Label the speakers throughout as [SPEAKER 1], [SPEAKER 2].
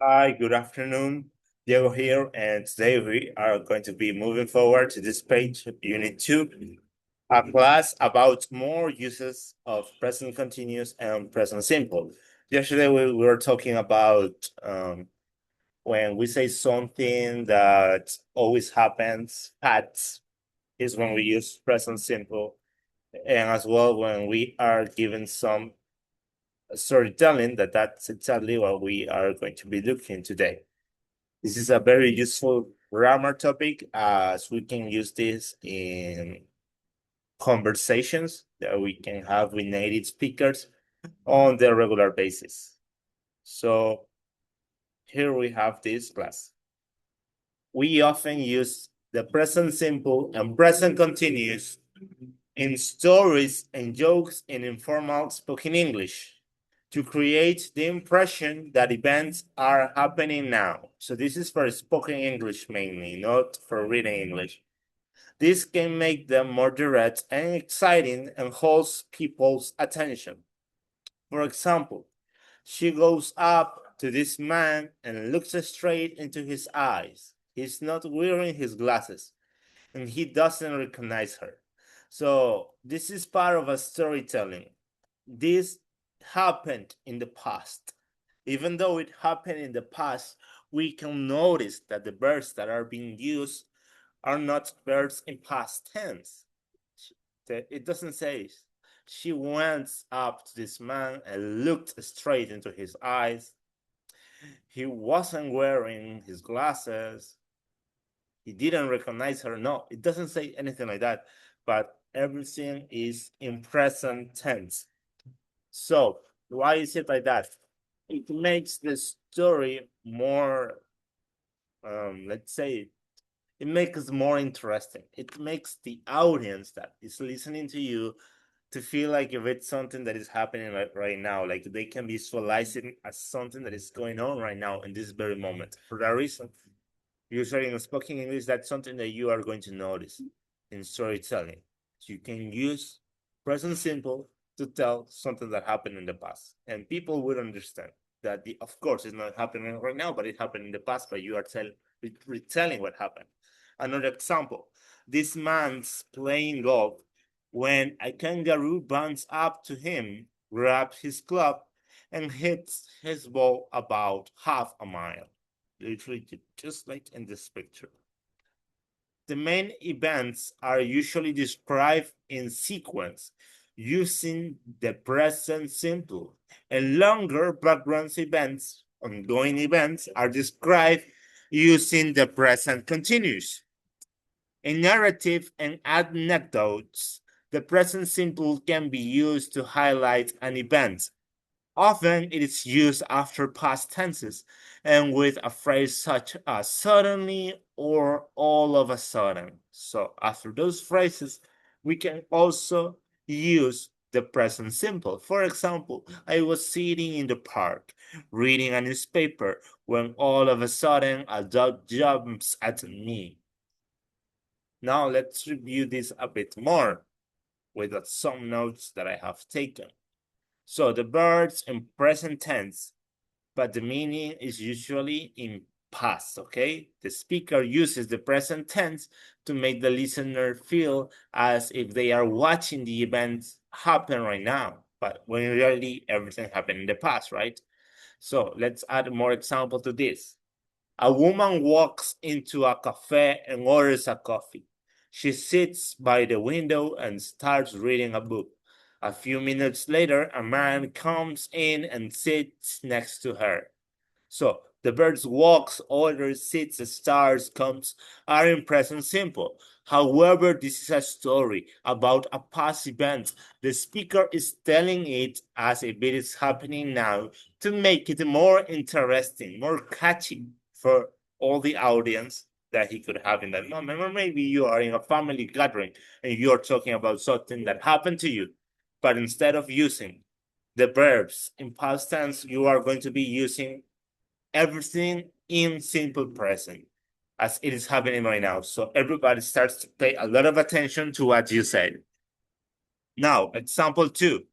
[SPEAKER 1] Hi, good afternoon. Diego here, and today we are going to be moving forward to this page, Unit 2, a class about more uses of present continuous and present simple. Yesterday we were talking about when we say something that always happens, past is when we use present simple, and as well when we are given some storytelling, that's exactly what we are going to be looking today. This is a very useful grammar topic as we can use this in conversations that we can have with native speakers on the regular basis. So here we have this class. We often use the present simple and present continuous in stories and jokes in informal spoken English to create the impression that events are happening now. So this is for spoken English mainly, not for reading English. This can make them more direct and exciting and holds people's attention. For example, she goes up to this man and looks straight into his eyes. He's not wearing his glasses and he doesn't recognize her. So this is part of a storytelling. This happened in the past. Even though it happened in the past, we can notice that the verbs that are being used are not verbs in past tense. It doesn't say she went up to this man and looked straight into his eyes. He wasn't wearing his glasses. He didn't recognize her. No, it doesn't say anything like that, but everything is in present tense. So why is it like that? It makes the story more, let's say, it makes it more interesting. It makes the audience that is listening to you to feel like if it's something that is happening right now, like they can visualize it as something that is going on right now in this very moment. For that reason, usually in spoken English, that's something that you are going to notice in storytelling. So you can use present simple to tell something that happened in the past, and people would understand that of course it's not happening right now, but it happened in the past. But you are retelling what happened. Another example: this man's playing golf when a kangaroo bounds up to him, grabs his club, and hits his ball about half a mile. Literally, just like in this picture. The main events are usually described in sequence using the present simple, and longer background events, ongoing events, are described using the present continuous. In narrative and anecdotes, the present simple can be used to highlight an event. Often it is used after past tenses and with a phrase such as suddenly or all of a sudden. So after those phrases, we can also use the present simple. For example, I was sitting in the park reading a newspaper when all of a sudden a dog jumps at me. Now let's review this a bit more with some notes that I have taken. So the verbs in present tense, but the meaning is usually in past, okay? The speaker uses the present tense to make the listener feel as if they are watching the events happen right now, but when really everything happened in the past, right? So let's add more example to this. A woman walks into a cafe and orders a coffee. She sits by the window and starts reading a book. A few minutes later, a man comes in and sits next to her. So the verbs walks, orders, sits, starts, comes are in present simple. However, this is a story about a past event. The speaker is telling it as if it is happening now to make it more interesting, more catchy for all the audience that he could have in that moment. Or maybe you are in a family gathering and you're talking about something that happened to you, but instead of using the verbs in past tense, you are going to be using everything in simple present as it is happening right now. So everybody starts to pay a lot of attention to what you said. Now, example two.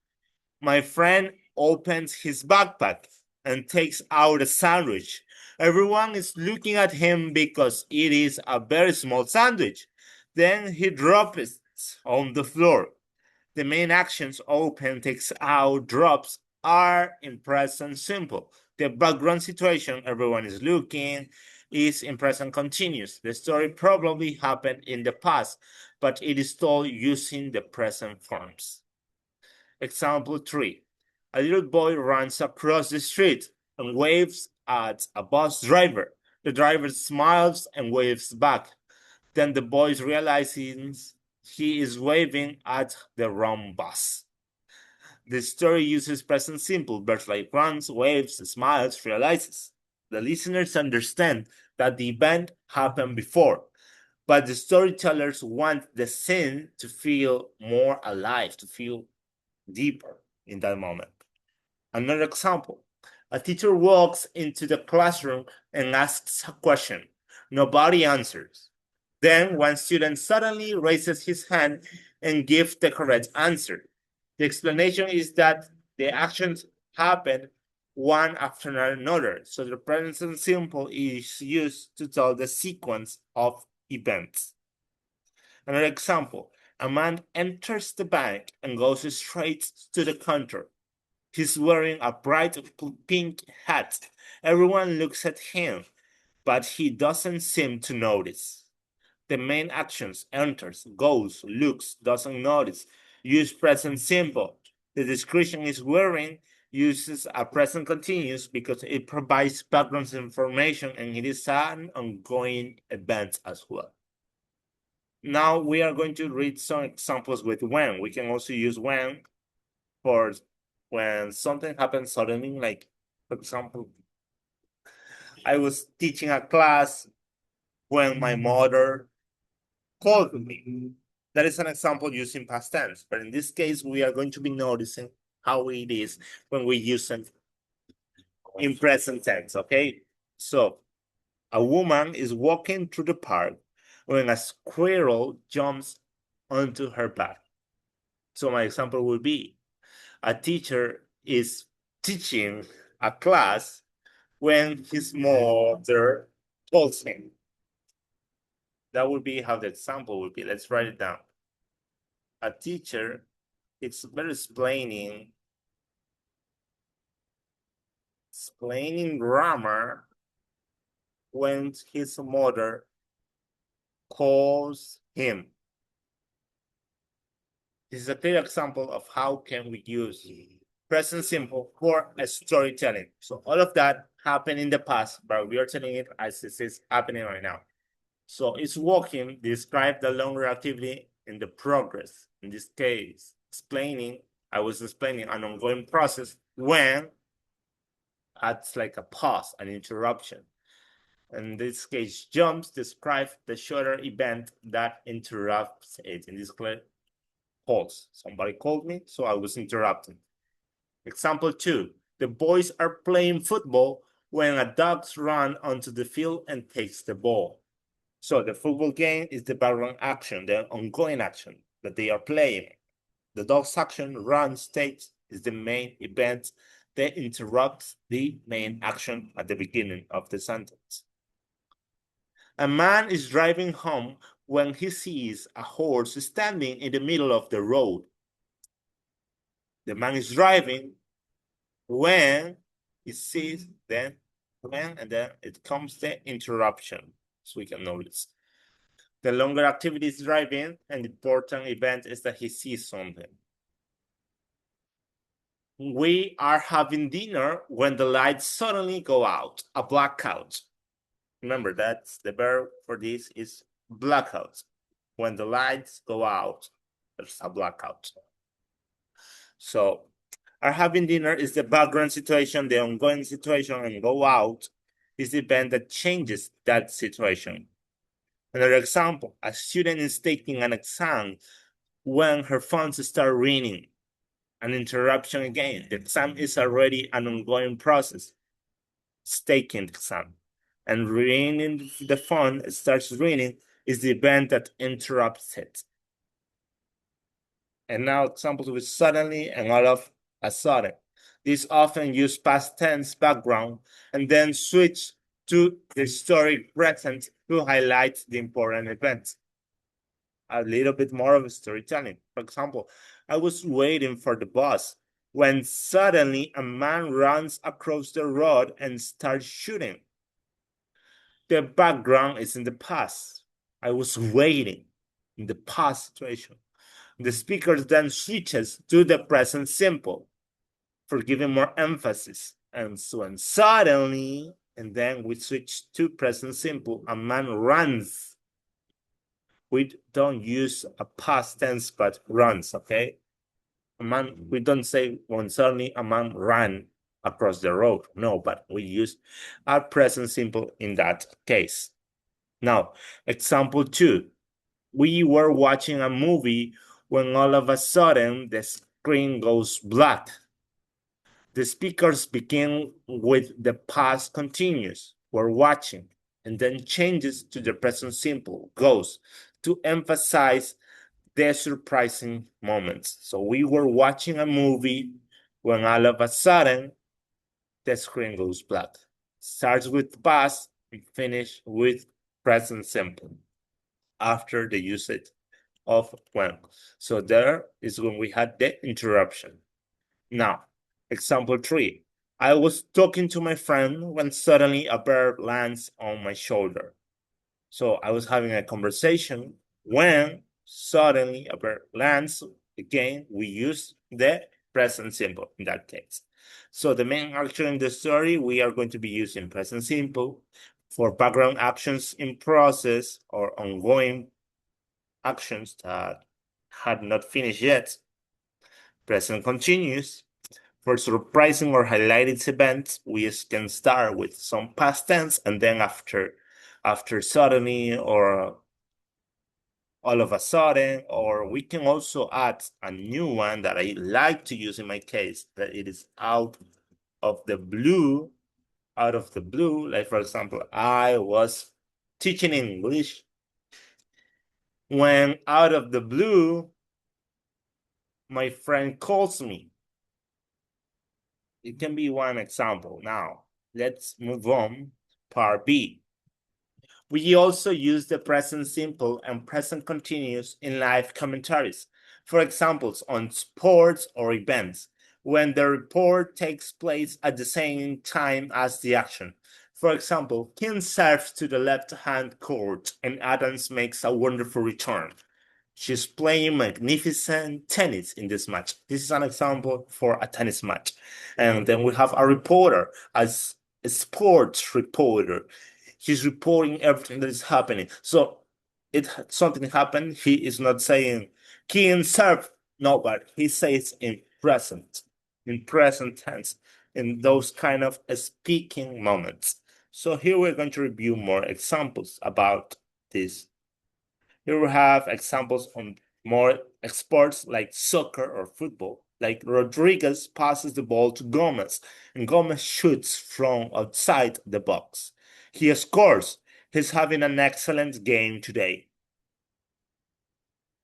[SPEAKER 1] My friend opens his backpack and takes out a sandwich. Everyone is looking at him because it is a very small sandwich. Then he drops it on the floor. The main actions open, takes out, drops are in present simple. The background situation, everyone is looking, is in present continuous. The story probably happened in the past, but it is told using the present forms. Example 3. A little boy runs across the street and waves at a bus driver. The driver smiles and waves back. Then the boy realizes he is waving at the wrong bus. The story uses present simple verbs like runs, waves, smiles, realizes. The listeners understand that the event happened before, but the storytellers want the scene to feel more alive, to feel deeper in that moment. Another example, a teacher walks into the classroom and asks a question. Nobody answers. Then one student suddenly raises his hand and gives the correct answer. The explanation is that the actions happen one after another, so the present simple is used to tell the sequence of events. Another example, a man enters the bank and goes straight to the counter. He's wearing a bright pink hat. Everyone looks at him, but he doesn't seem to notice. The main actions enters, goes, looks, doesn't notice, use present simple. The description is wearing uses a present continuous because it provides background information and it is an ongoing event as well. Now we are going to read some examples with when. We can also use when for when something happens suddenly, like for example, I was teaching a class when my mother called me. That is an example using past tense, but in this case, we are going to be noticing how it is when we use it in present tense, okay? So, a woman is walking through the park when a squirrel jumps onto her back. So, my example would be a teacher is teaching a class when his mother calls him. That would be how the example would be. Let's write it down. A teacher is very explaining grammar when his mother calls him. This is a clear example of how can we use present simple for a storytelling. So all of that happened in the past, but we are telling it as it is happening right now. So it's walking, describe the longer activity in the progress. In this case, I was explaining an ongoing process when adds like a pause, an interruption. In this case, jumps describe the shorter event that interrupts it. In this case, pause. Somebody called me, so I was interrupted. Example 2. The boys are playing football when a dog runs onto the field and takes the ball. So the football game is the background action, the ongoing action that they are playing. The dog's action, runs, takes, is the main event that interrupts the main action at the beginning of the sentence. A man is driving home when he sees a horse standing in the middle of the road. The man is driving when he sees, then when, and then it comes the interruption, so we can notice. The longer activity is driving, and the important event is that he sees something. We are having dinner when the lights suddenly go out, a blackout. Remember, that's the verb for this is blackout. When the lights go out, there's a blackout. So, are having dinner is the background situation, the ongoing situation, and go out is the event that changes that situation. Another example, a student is taking an exam when her phones start ringing. An interruption again. The exam is already an ongoing process. It's taking the exam. And ringing the phone starts ringing is the event that interrupts it. And now examples with suddenly and all of a sudden. These often use past tense background and then switch to the historic present to highlight the important events. A little bit more of storytelling. For example, I was waiting for the bus when suddenly a man runs across the road and starts shooting. The background is in the past. I was waiting in the past situation. The speaker then switches to the present simple for giving more emphasis. And so and suddenly, and then we switch to present simple, a man runs. We don't use a past tense, but runs, okay? A man, we don't say when suddenly a man ran across the road. No, but we use a present simple in that case. Now, example 2. We were watching a movie when all of a sudden the screen goes black. The speakers begin with the past continuous, we're watching, and then changes to the present simple, goes, to emphasize the surprising moments. So we were watching a movie when all of a sudden the screen goes black. Starts with past and finish with present simple after the usage of when. So there is when we had the interruption. Now, example 3. I was talking to my friend when suddenly a bird lands on my shoulder. So I was having a conversation when suddenly a bird lands. Again, we use the present simple in that case. So the main action in the story, we are going to be using present simple for background actions in process or ongoing actions that had not finished yet. Present continuous. For surprising or highlighted events, we can start with some past tense, and then after suddenly or all of a sudden, or we can also add a new one that I like to use in my case, that it is out of the blue, like for example, I was teaching English when out of the blue, my friend calls me. It can be one example. Now, let's move on. Part B. We also use the present simple and present continuous in live commentaries. For examples on sports or events, when the report takes place at the same time as the action. For example, King serves to the left-hand court and Adams makes a wonderful return. She's playing magnificent tennis in this match. This is an example for a tennis match. And then we have a reporter, as a sports reporter. He's reporting everything that is happening. So it something happened. He is not saying King serve. No, but he says in present tense, in those kind of speaking moments. So here we're going to review more examples about this. Here we have examples on more sports like soccer or football. Like Rodriguez passes the ball to Gomez, and Gomez shoots from outside the box. He scores. He's having an excellent game today.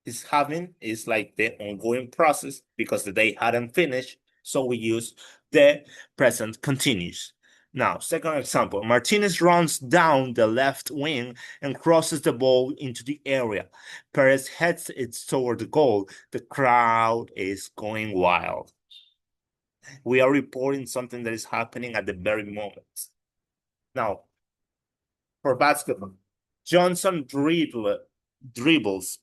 [SPEAKER 1] He's having is like the ongoing process because the day hadn't finished, so we use the present continuous. Now, second example, Martinez runs down the left wing and crosses the ball into the area. Perez heads it toward the goal. The crowd is going wild. We are reporting something that is happening at the very moment. Now, for basketball, Johnson dribbles.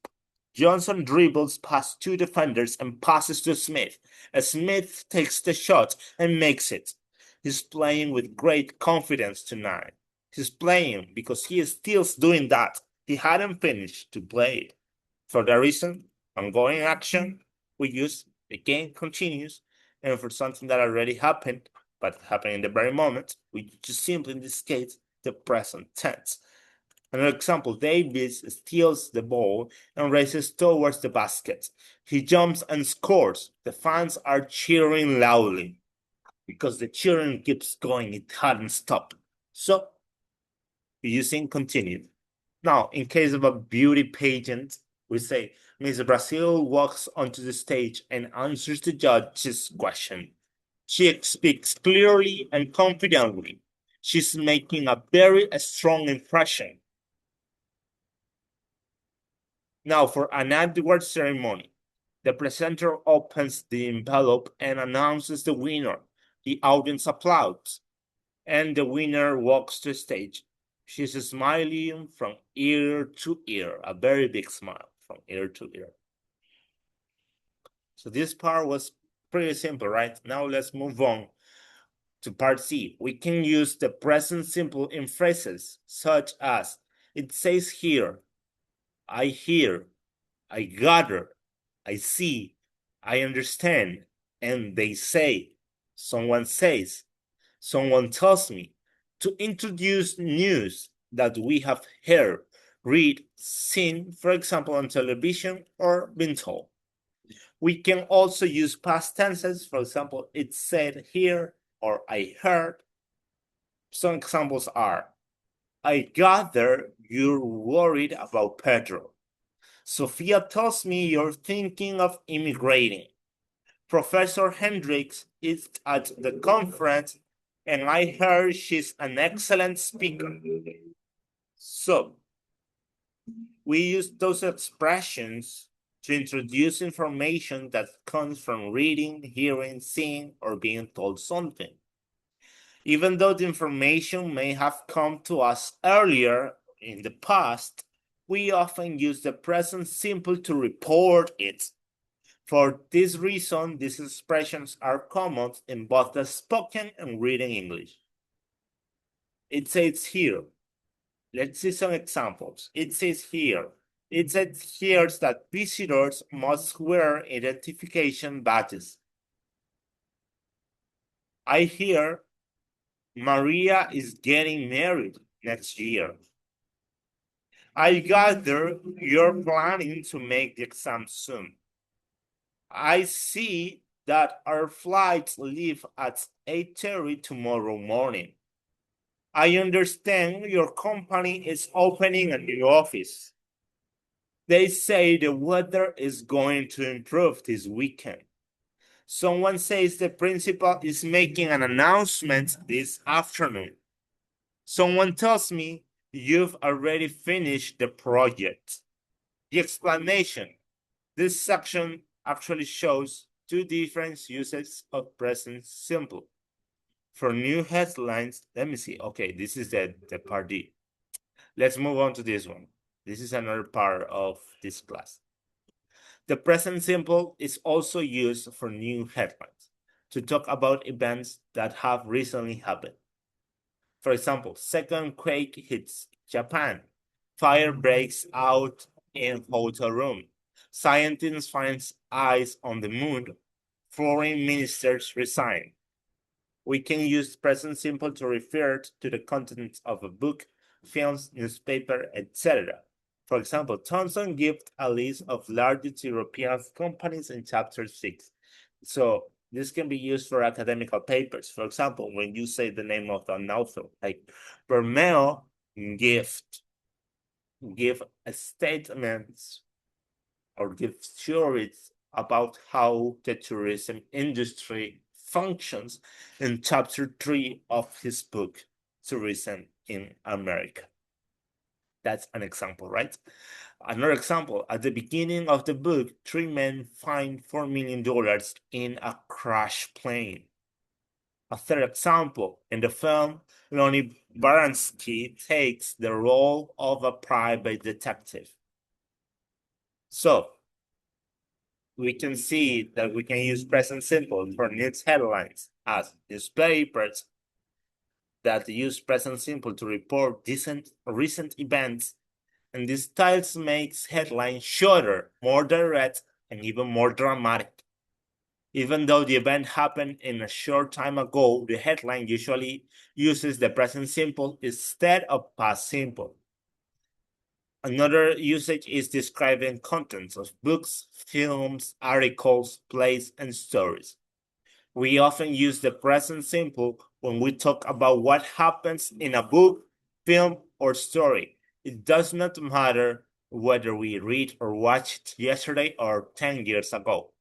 [SPEAKER 1] Johnson dribbles past two defenders and passes to Smith. Smith takes the shot and makes it. He's playing with great confidence tonight. He's playing because he is still doing that. He hadn't finished to play. For that reason, ongoing action, we use the game continues. And for something that already happened, but happened in the very moment, we just simply, in this case, the present tense. Another example, Davis steals the ball and races towards the basket. He jumps and scores. The fans are cheering loudly because the cheering keeps going. It hadn't stopped. So, using continued. Now, in case of a beauty pageant, we say, Miss Brazil walks onto the stage and answers the judge's question. She speaks clearly and confidently. She's making a very strong impression. Now, for an award ceremony, the presenter opens the envelope and announces the winner. The audience applauds, and the winner walks to the stage. She's smiling from ear to ear, a very big smile from ear to ear. So this part was pretty simple, right? Now let's move on to part C. We can use the present simple in phrases such as, it says here, I hear, I gather, I see, I understand, and they say, someone says, someone tells me, to introduce news that we have heard, read, seen, for example, on television or been told. We can also use past tenses, for example, it said here or I heard. Some examples are, I gather you're worried about Pedro. Sophia tells me you're thinking of immigrating. Professor Hendricks is at the conference and I heard she's an excellent speaker. So we use those expressions to introduce information that comes from reading, hearing, seeing, or being told something. Even though the information may have come to us earlier in the past, we often use the present simple to report it. For this reason, these expressions are common in both the spoken and written English. It says here. Let's see some examples. It says here. It says here that visitors must wear identification badges. I hear Maria is getting married next year. I gather you're planning to make the exam soon. I see that our flights leave at 8:30 tomorrow morning. I understand your company is opening a new office. They say the weather is going to improve this weekend. Someone says the principal is making an announcement this afternoon. Someone tells me you've already finished the project. The explanation. This section actually shows two different uses of present simple. For new headlines, let me see. Okay, this is the part D. Let's move on to this one. This is another part of this class. The present simple is also used for new headlines to talk about events that have recently happened. For example, second quake hits Japan. Fire breaks out in hotel room. Scientists find ice on the moon. Foreign ministers resign. We can use present simple to refer to the contents of a book, films, newspaper, etc. For example, Thomson gives a list of largest European companies in chapter 6. So this can be used for academical papers. For example, when you say the name of an author, like Bermeo give a statement or give theories about how the tourism industry functions in chapter 3 of his book, Tourism in America. That's an example, right? Another example, at the beginning of the book, three men find $4 million in a crashed plane. A third example, in the film, Lonnie Baranski takes the role of a private detective. So, we can see that we can use present simple for news headlines as newspapers that use present simple to report recent events, and this style makes headlines shorter, more direct, and even more dramatic. Even though the event happened in a short time ago, the headline usually uses the present simple instead of past simple. Another usage is describing contents of books, films, articles, plays, and stories. We often use the present simple when we talk about what happens in a book, film, or story. It does not matter whether we read or watched yesterday or 10 years ago.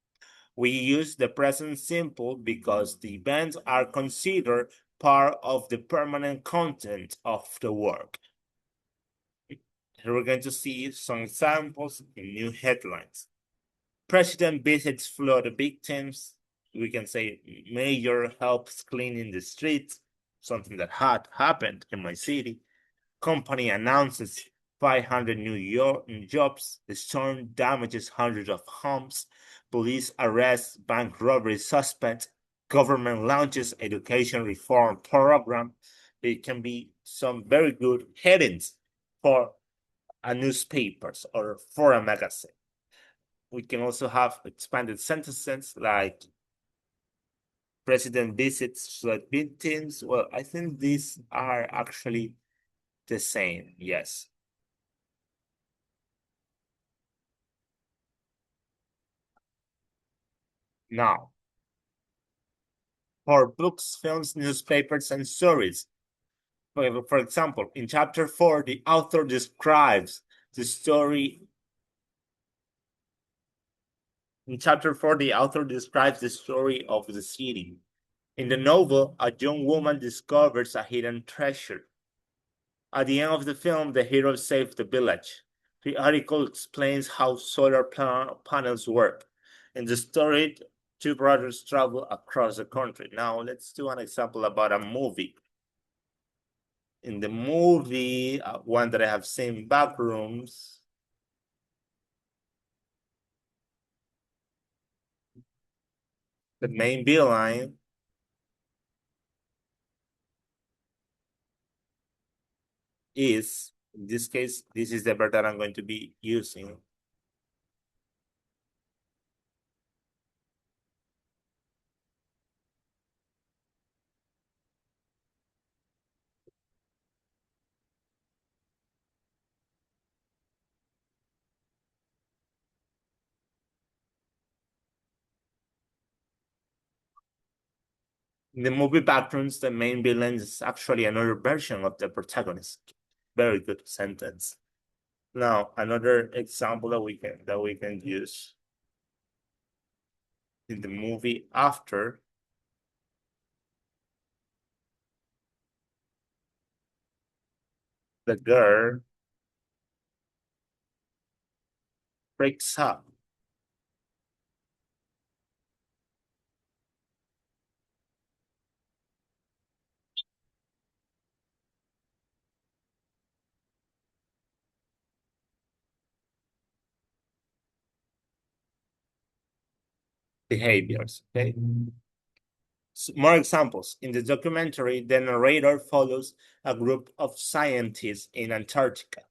[SPEAKER 1] We use the present simple because the events are considered part of the permanent content of the work. Here we're going to see some examples in new headlines. President visits flood victims. We can say mayor helps cleaning the streets, something that had happened in my city. Company announces 500 new jobs. The storm damages hundreds of homes. Police arrests bank robbery suspect. Government launches education reform program. It can be some very good headings for a newspapers or for a magazine. We can also have expanded sentences like president visits flood victims. Well, I think these are actually the same. Yes. Now, for books, films, newspapers, and stories. For example, in chapter 4, the author describes the story. In chapter 4, the author describes the story of the city. In the novel, a young woman discovers a hidden treasure. At the end of the film, the hero saves the village. The article explains how solar panels work. In the story, two brothers travel across the country. Now, let's do an example about a movie. In the movie, one that I have seen, Backrooms, the main villain is, in this case, this is the verb that I'm going to be using. In the movie Backrooms, the main villain is actually another version of the protagonist. Very good sentence. Now, another example that we can use in the movie After, the girl breaks up behaviors. Okay. More examples. In the documentary, the narrator follows a group of scientists in Antarctica.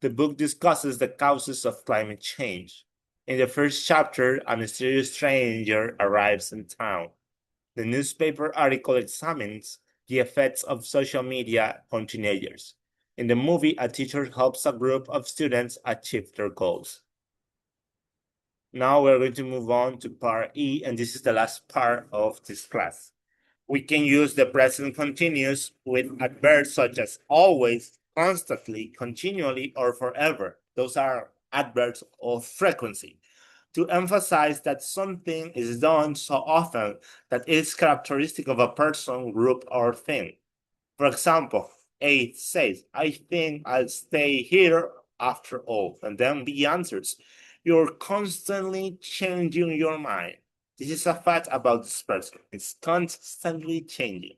[SPEAKER 1] The book discusses the causes of climate change. In the first chapter, a mysterious stranger arrives in town. The newspaper article examines the effects of social media on teenagers. In the movie, a teacher helps a group of students achieve their goals. Now we're going to move on to part E, and this is the last part of this class. We can use the present continuous with adverbs such as always, constantly, continually, or forever. Those are adverbs of frequency to emphasize that something is done so often that it is characteristic of a person, group, or thing. For example, A says, I think I'll stay here after all. And then B answers, you're constantly changing your mind. This is a fact about this person. It's constantly changing.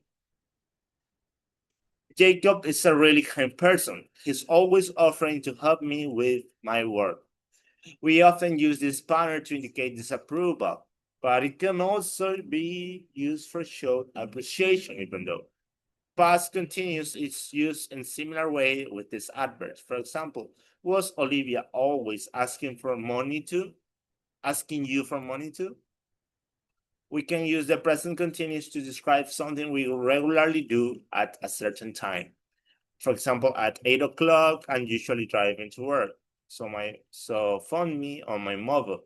[SPEAKER 1] Jacob is a really kind person. He's always offering to help me with my work. We often use this pattern to indicate disapproval, but it can also be used for show appreciation, even though past continuous is used in similar way with this adverb. For example, was Olivia always asking for money to? Asking you for money to? We can use the present continuous to describe something we regularly do at a certain time. For example, at 8 o'clock, I'm usually driving to work. So phone me on my mobile.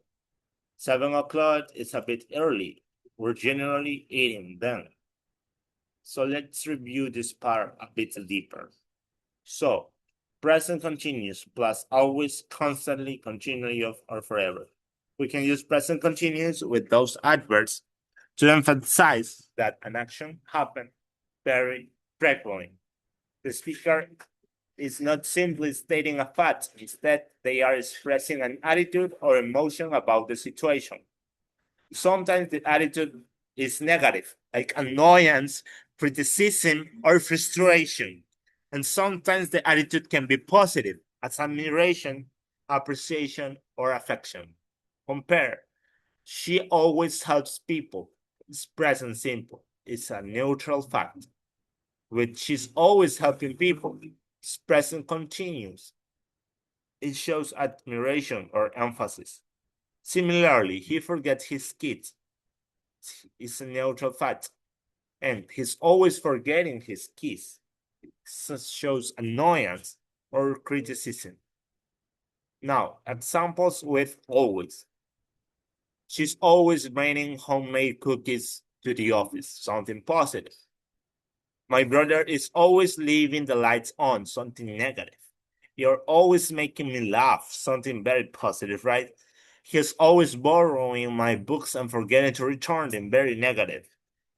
[SPEAKER 1] 7 o'clock is a bit early. We're generally eating then. So let's review this part a bit deeper. So, present continuous plus always, constantly, continually, or forever. We can use present continuous with those adverbs to emphasize that an action happened very frequently. The speaker is not simply stating a fact, instead, they are expressing an attitude or emotion about the situation. Sometimes the attitude is negative, like annoyance, criticism, or frustration. And sometimes the attitude can be positive, as admiration, appreciation, or affection. Compare. She always helps people. It's present simple. It's a neutral fact. With she's always helping people. It's present continuous. It shows admiration or emphasis. Similarly, he forgets his kids. It's a neutral fact. And he's always forgetting his keys. It shows annoyance or criticism. Now, examples with always. She's always bringing homemade cookies to the office, something positive. My brother is always leaving the lights on, something negative. You're always making me laugh, something very positive, right? He's always borrowing my books and forgetting to return them, very negative.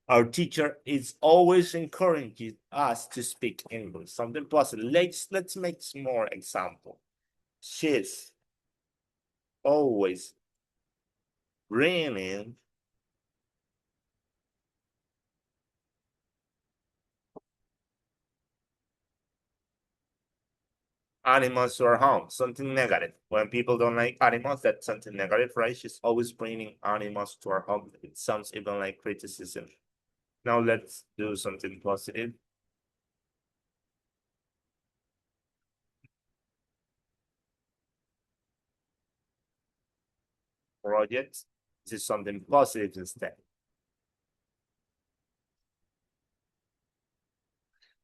[SPEAKER 1] Our teacher is always encouraging us to speak English, something positive. Let's make some more example. She's always bringing animals to our home, something negative. When people don't like animals, that's something negative, right? She's always bringing animals to our home. It sounds even like criticism. Now let's do something positive. Project. This is something positive instead.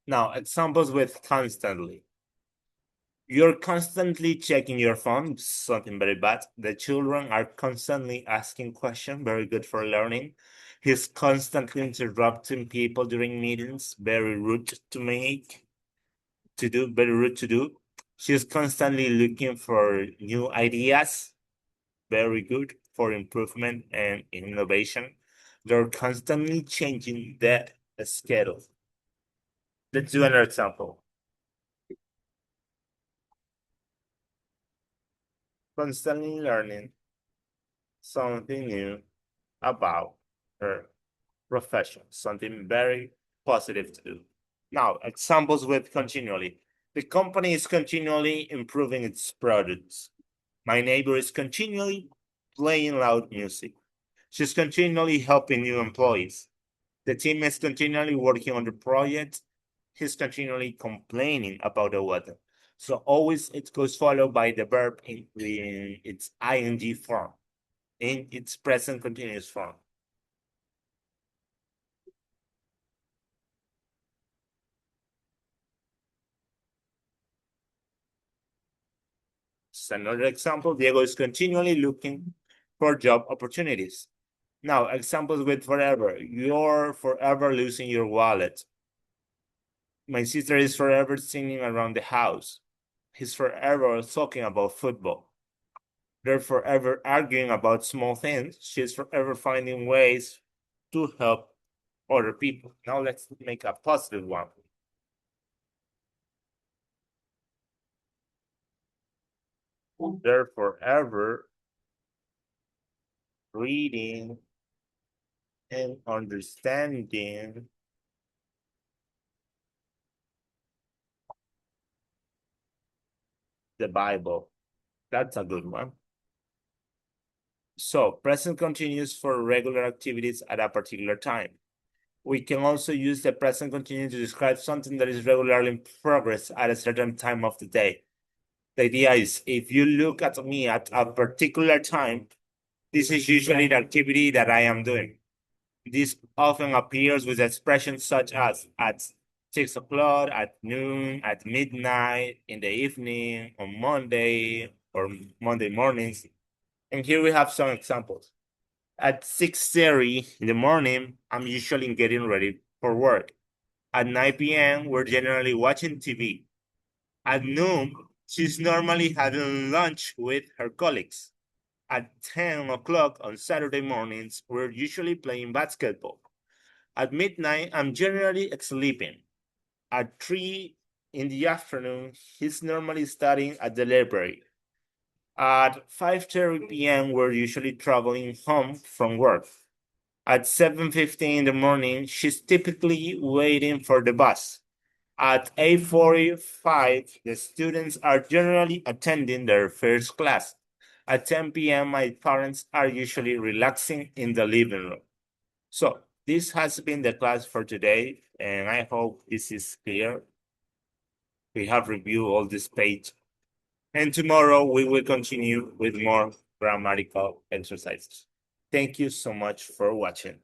[SPEAKER 1] Now, examples with constantly. You're constantly checking your phone, something very bad. The children are constantly asking questions, very good for learning. He's constantly interrupting people during meetings, very rude to make, to do, very rude to do. She's constantly looking for new ideas, very good for improvement and innovation. They're constantly changing the schedule. Let's do another example. Constantly learning something new about her profession, something very positive to do. Now, examples with continually. The company is continually improving its products. My neighbor is continually playing loud music. She's continually helping new employees. The team is continually working on the project. He's continually complaining about the weather. So always it goes followed by the verb in its ing form, in its present continuous form. So another example, Diego is continually looking for job opportunities. Now, examples with forever. You're forever losing your wallet. My sister is forever singing around the house. He's forever talking about football. They're forever arguing about small things. She's forever finding ways to help other people. Now let's make a positive one. They're forever reading and understanding the Bible. That's a good one. So present continuous for regular activities at a particular time. We can also use the present continuous to describe something that is regularly in progress at a certain time of the day. The idea is if you look at me at a particular time, this is usually the activity that I am doing. This often appears with expressions such as at 6 o'clock, at noon, at midnight, in the evening, on Monday, or Monday mornings. And here we have some examples. At 6:30 in the morning, I'm usually getting ready for work. At 9 p.m., we're generally watching TV. At noon, she's normally having lunch with her colleagues. At 10 o'clock on Saturday mornings, we're usually playing basketball. At midnight, I'm generally sleeping. At 3 in the afternoon, he's normally studying at the library. At 5:30 p.m., we're usually traveling home from work. At 7:15 in the morning, she's typically waiting for the bus. At 8:45, the students are generally attending their first class. At 10 p.m., my parents are usually relaxing in the living room. So this has been the class for today, and I hope this is clear. We have reviewed all this page, and tomorrow we will continue with more grammatical exercises. Thank you so much for watching.